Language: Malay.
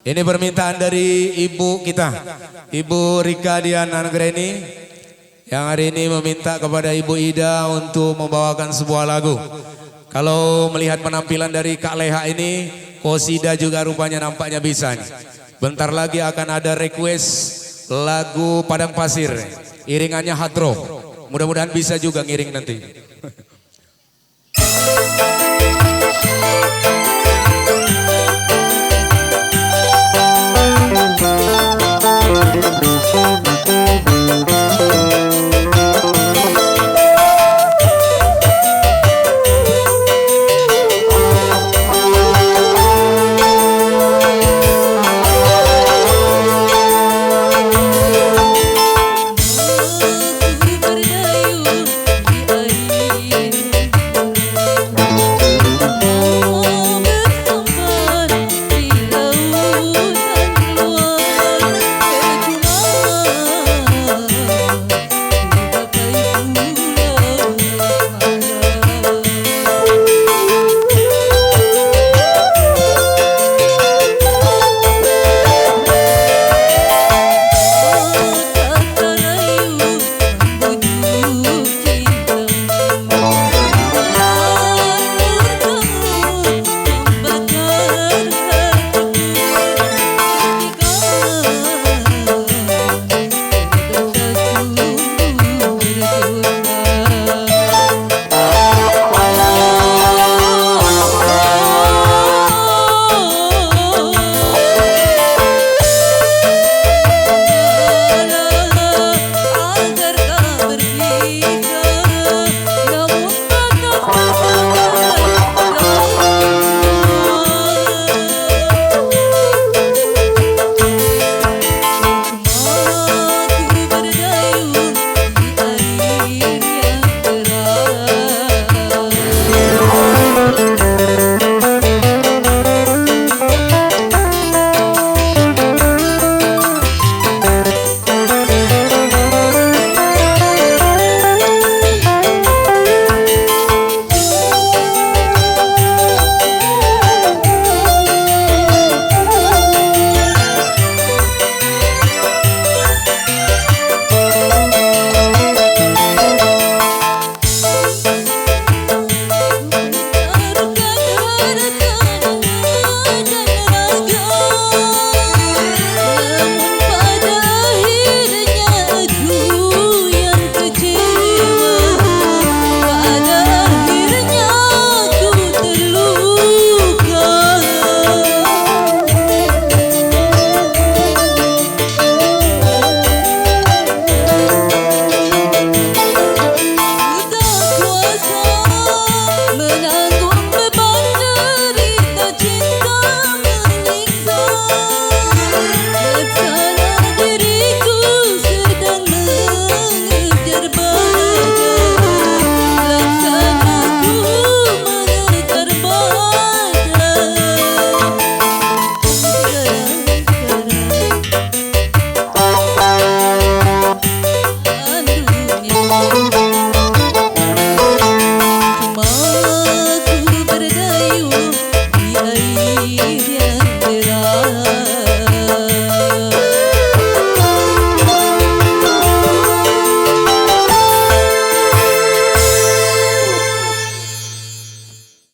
Ini permintaan dari ibu kita, Ibu Rika Diana Anggreni, yang hari ini meminta kepada Ibu Ida untuk membawakan sebuah lagu. Kalau melihat penampilan dari Kak Leha ini, Kosida juga rupanya nampaknya bisa. Bentar lagi akan ada request lagu Padang Pasir, iringannya Hadro. Mudah-mudahan bisa juga ngiring nanti. Cuma ku berdayung di air